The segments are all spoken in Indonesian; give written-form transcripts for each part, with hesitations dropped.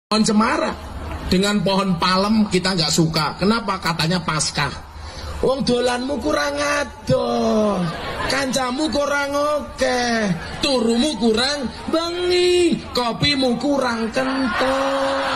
Pohon cemara dengan pohon palem kita nggak suka. Kenapa? Katanya Paskah. Wong dolanmu kurang adoh, kancamu kurang oke, turumu kurang bengi, kopimu kurang kental.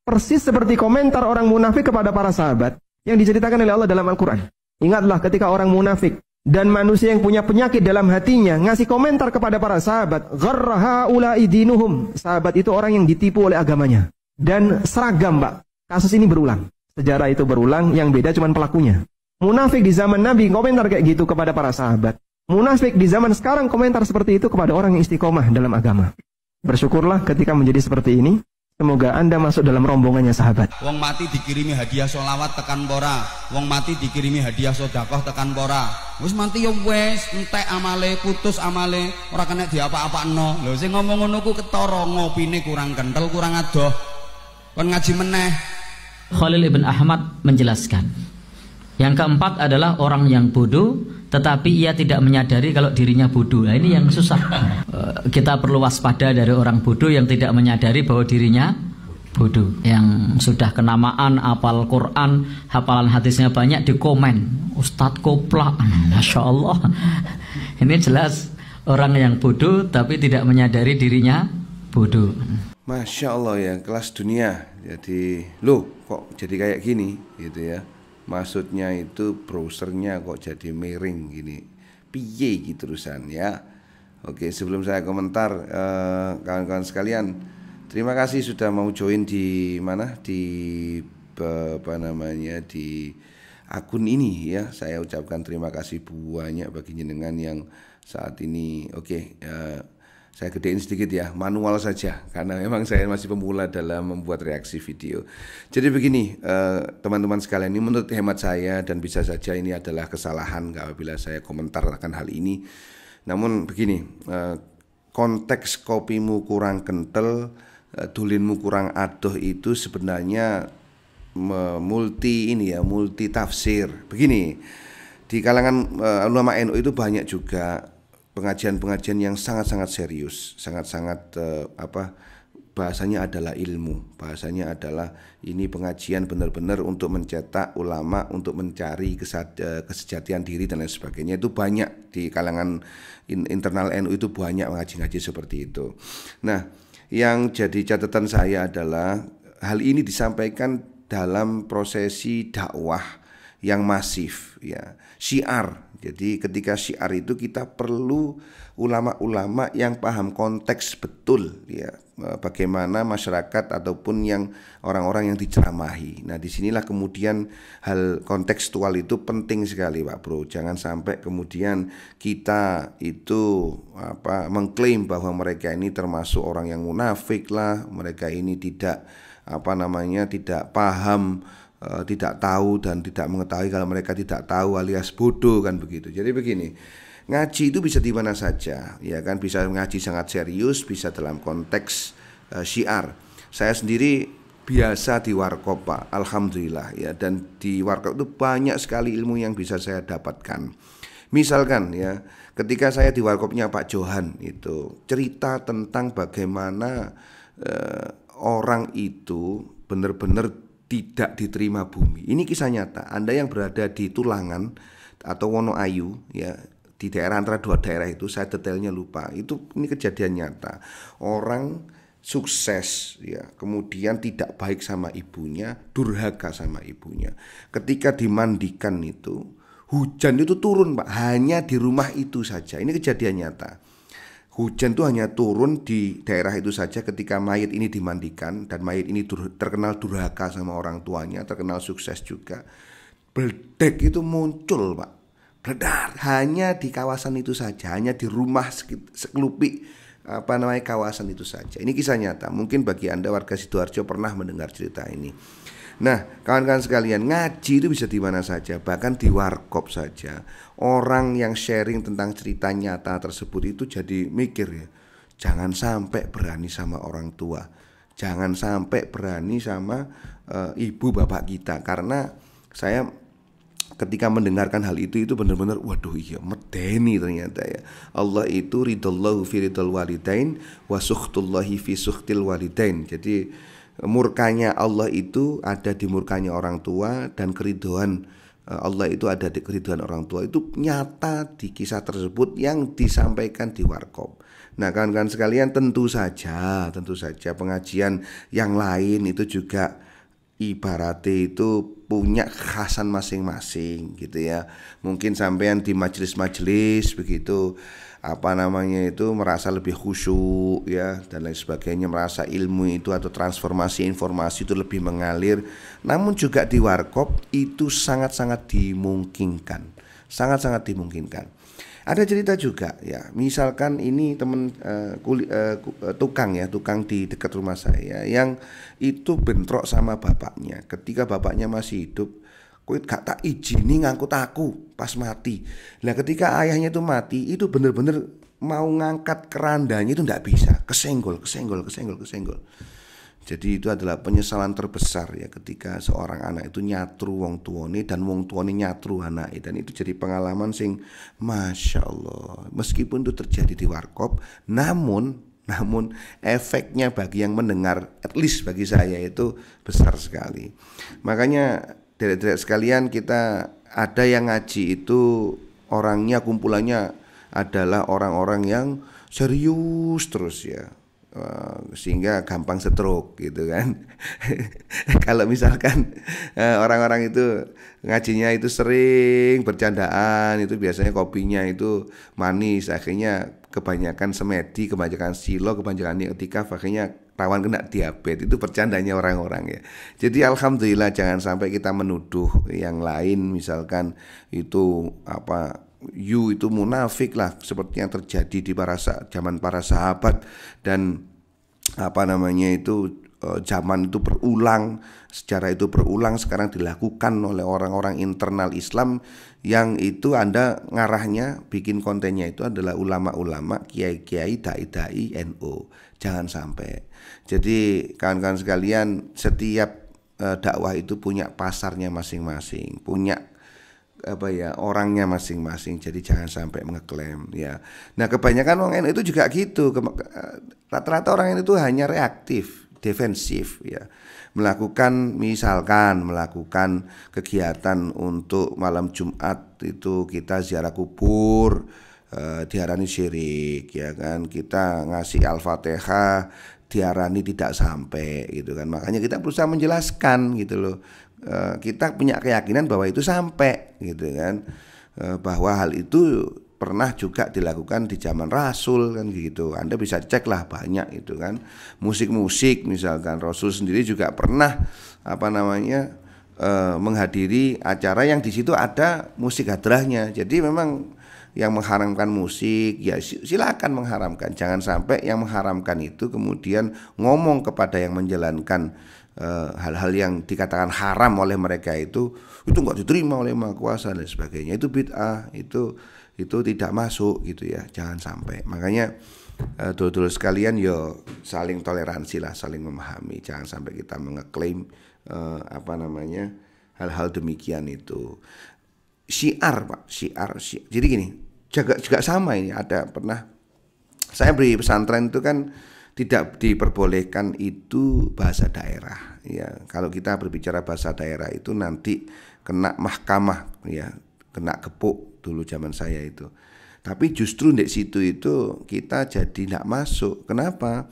Persis seperti komentar orang munafik kepada para sahabat yang diceritakan oleh Allah dalam Al-Quran. Ingatlah ketika orang munafik dan manusia yang punya penyakit dalam hatinya ngasih komentar kepada para sahabat, gharra haula'i dinuhum. Sahabat itu orang yang ditipu oleh agamanya. Dan seragam, Pak. Kasus ini berulang. Sejarah itu berulang, yang beda cuma pelakunya. Munafik di zaman Nabi komentar kayak gitu kepada para sahabat. Munafik di zaman sekarang komentar seperti itu kepada orang yang istiqomah dalam agama. Bersyukurlah ketika menjadi seperti ini. Semoga Anda masuk dalam rombongannya sahabat. Wong mati dikirimi hadiah sholawat tekan pora. Wong mati dikirimi hadiah sodakoh tekan pora. Wis mati ya wis, entek amale, putus amale, ora kena diapa-apakno. Lho sing ngomong ngono ku ketara, ngopine kurang kental, kurang adoh. Kon ngaji meneh. Khalil ibn Ahmad menjelaskan. Yang keempat adalah orang yang bodoh tetapi ia tidak menyadari kalau dirinya bodoh. Nah, ini yang susah. Kita perlu waspada dari orang bodoh yang tidak menyadari bahwa dirinya bodoh. Yang sudah kenamaan, hafal Quran, hafalan hadisnya banyak, di komen Ustadz Koplak. Masya Allah. Ini jelas orang yang bodoh tapi tidak menyadari dirinya bodoh. Masya Allah ya, kelas dunia. Jadi, loh kok jadi kayak gini gitu ya. Maksudnya itu browsernya kok jadi miring gini, piye gitu terusan ya. Oke, sebelum saya komentar, kawan-kawan sekalian, terima kasih sudah mau join di mana, di apa namanya, di akun ini ya. Saya ucapkan terima kasih banyak bagi jenengan yang saat ini. Oke, saya gedein sedikit ya, manual saja karena memang saya masih pemula dalam membuat reaksi video. Jadi begini, teman-teman sekalian, ini menurut hemat saya dan bisa saja ini adalah kesalahan apabila saya komentar akan hal ini. Namun begini, konteks kopimu kurang kental, dulinmu kurang adoh itu sebenarnya multi tafsir. Begini, di kalangan ulama NU itu banyak juga pengajian-pengajian yang sangat-sangat serius, sangat-sangat bahasanya adalah ilmu, bahasanya adalah ini pengajian benar-benar untuk mencetak ulama, untuk mencari kesejatian diri dan lain sebagainya. Itu banyak di kalangan internal NU, itu banyak ngaji-ngaji seperti itu. Nah, yang jadi catatan saya adalah hal ini disampaikan dalam prosesi dakwah yang masif ya, syiar. Jadi ketika syiar itu kita perlu ulama-ulama yang paham konteks betul ya, bagaimana masyarakat ataupun yang orang-orang yang diceramahi. Nah, disinilah kemudian hal kontekstual itu penting sekali, Pak Bro. Jangan sampai kemudian kita itu mengklaim bahwa mereka ini termasuk orang yang munafik lah, mereka ini tidak tidak paham, tidak tahu dan tidak mengetahui kalau mereka tidak tahu alias bodoh kan begitu. Jadi begini, ngaji itu bisa di mana saja ya kan, bisa ngaji sangat serius, bisa dalam konteks syiar. Saya sendiri biasa di warkop, Pak, alhamdulillah ya, dan di warkop itu banyak sekali ilmu yang bisa saya dapatkan. Misalkan ya, ketika saya di warkopnya Pak Johan itu cerita tentang bagaimana orang itu benar-benar tidak diterima bumi. Ini kisah nyata. Anda yang berada di Tulangan atau Wonoayu ya, di daerah antara dua daerah itu, saya detailnya lupa. Ini kejadian nyata. Orang sukses ya, kemudian tidak baik sama ibunya, durhaka sama ibunya. Ketika dimandikan itu, hujan itu turun, Pak, hanya di rumah itu saja. Ini kejadian nyata. Hujan itu hanya turun di daerah itu saja ketika mayit ini dimandikan, dan mayit ini terkenal durhaka sama orang tuanya, terkenal sukses juga. Beledek itu muncul, Pak, beledar, hanya di kawasan itu saja, hanya di rumah sekelupik kawasan itu saja. Ini kisah nyata. Mungkin bagi Anda warga Sidoarjo pernah mendengar cerita ini. Nah, kawan-kawan sekalian, ngaji itu bisa di mana saja, bahkan di warkop saja. Orang yang sharing tentang cerita nyata tersebut itu jadi mikir ya, jangan sampai berani sama orang tua, jangan sampai berani sama ibu bapak kita. Karena saya ketika mendengarkan hal itu benar-benar waduh iya medeni ternyata ya. Allah itu ridallahu fi ridal walidain wa sukhtullahi fi sukhtil walidain. Jadi murkanya Allah itu ada di murkanya orang tua, dan keridhaan Allah itu ada di keridhaan orang tua. Itu nyata di kisah tersebut yang disampaikan di warkop. Nah kawan-kawan sekalian, tentu saja pengajian yang lain itu juga ibaratnya itu punya kekhasan masing-masing gitu ya. Mungkin sampean di majelis-majelis begitu merasa lebih khusyuk ya, dan lain sebagainya, merasa ilmu itu atau transformasi informasi itu lebih mengalir. Namun juga di warkop itu sangat-sangat dimungkinkan. Ada cerita juga ya, misalkan ini teman tukang di dekat rumah saya yang itu bentrok sama bapaknya. Ketika bapaknya masih hidup, kowe gak tak izini ngangkut aku pas mati. Nah ketika ayahnya itu mati, itu bener-bener mau ngangkat kerandanya itu nggak bisa, kesenggol. Jadi itu adalah penyesalan terbesar ya, ketika seorang anak itu nyatru wong tuane dan wong tuane nyatru anake, dan itu jadi pengalaman sing masya Allah. Meskipun itu terjadi di warkop, namun efeknya bagi yang mendengar, at least bagi saya itu besar sekali. Makanya derek-derek sekalian, kita ada yang ngaji itu orangnya, kumpulannya adalah orang-orang yang serius terus ya, sehingga gampang stroke gitu kan. Kalau misalkan orang-orang itu ngajinya itu sering bercandaan, itu biasanya kopinya itu manis, akhirnya kebanyakan semedi, kebanyakan silo, kebanyakan etika, akhirnya rawan kena diabetes. Itu bercandanya orang-orang ya. Jadi alhamdulillah jangan sampai kita menuduh yang lain, misalkan itu itu munafik lah, seperti yang terjadi di zaman para sahabat. Dan zaman itu berulang, sejarah itu berulang, sekarang dilakukan oleh orang-orang internal Islam, yang itu Anda ngarahnya bikin kontennya itu adalah ulama-ulama, kiai-kiai, dai-dai, NU. Jangan sampai. Jadi kawan-kawan sekalian, setiap dakwah itu punya pasarnya masing-masing, punya orangnya masing-masing. Jadi jangan sampai mengeklaim ya. Nah kebanyakan orang NU itu juga gitu. Rata-rata orang NU itu hanya reaktif, defensif ya. Melakukan kegiatan untuk malam Jumat itu kita ziarah kubur, diarani syirik ya kan. Kita ngasih Al-Fatihah diarani tidak sampai gitu kan. Makanya kita berusaha menjelaskan gitu loh. Kita punya keyakinan bahwa itu sampai gitu kan, bahwa hal itu pernah juga dilakukan di zaman Rasul kan gitu. Anda bisa cek lah, banyak itu kan. Musik misalkan, Rasul sendiri juga pernah menghadiri acara yang di situ ada musik hadrahnya. Jadi memang yang mengharamkan musik ya silakan mengharamkan. Jangan sampai yang mengharamkan itu kemudian ngomong kepada yang menjalankan hal-hal yang dikatakan haram oleh mereka itu nggak diterima oleh Maha Kuasa dan sebagainya. Itu bid'ah, itu tidak masuk gitu ya. Jangan sampai. Makanya dulur-dulur sekalian yo saling toleransi lah, saling memahami. Jangan sampai kita mengeklaim hal-hal demikian itu. Syiar Pak, syiar. Jadi gini, juga sama ini, ada pernah saya beri pesantren itu kan tidak diperbolehkan itu bahasa daerah ya. Kalau kita berbicara bahasa daerah itu nanti kena mahkamah ya, kena gepuk dulu zaman saya itu. Tapi justru di situ itu kita jadi tidak masuk. Kenapa?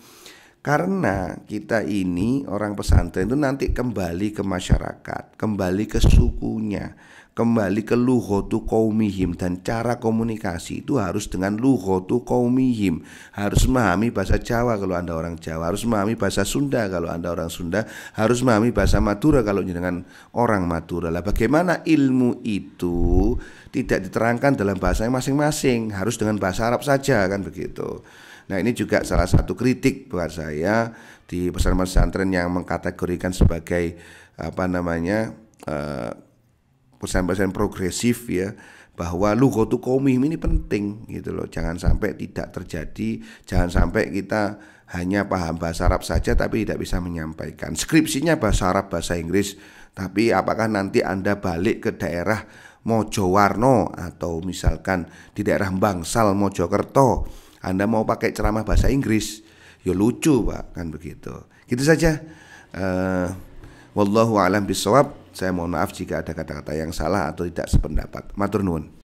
Karena kita ini orang pesantren itu nanti kembali ke masyarakat, kembali ke sukunya, kembali ke lughotu qaumihim, dan cara komunikasi itu harus dengan lughotu qaumihim. Harus memahami bahasa Jawa kalau Anda orang Jawa, harus memahami bahasa Sunda kalau Anda orang Sunda, harus memahami bahasa Madura kalau dengan orang Madura. Lah bagaimana ilmu itu tidak diterangkan dalam bahasanya masing-masing, harus dengan bahasa Arab saja kan begitu. Nah ini juga salah satu kritik buat saya di pesantren yang mengkategorikan sebagai pesantren progresif ya, bahwa lughotu qaumihim ini penting gitu loh. Jangan sampai tidak terjadi, jangan sampai kita hanya paham bahasa Arab saja tapi tidak bisa menyampaikan. Skripsinya bahasa Arab, bahasa Inggris, tapi apakah nanti Anda balik ke daerah Mojowarno atau misalkan di daerah Bangsal Mojokerto, Anda mau pakai ceramah bahasa Inggris, ya lucu Pak, kan begitu. Gitu saja. Wallahu a'lam bishawab. Saya mohon maaf jika ada kata-kata yang salah atau tidak sependapat. Matur nuwun.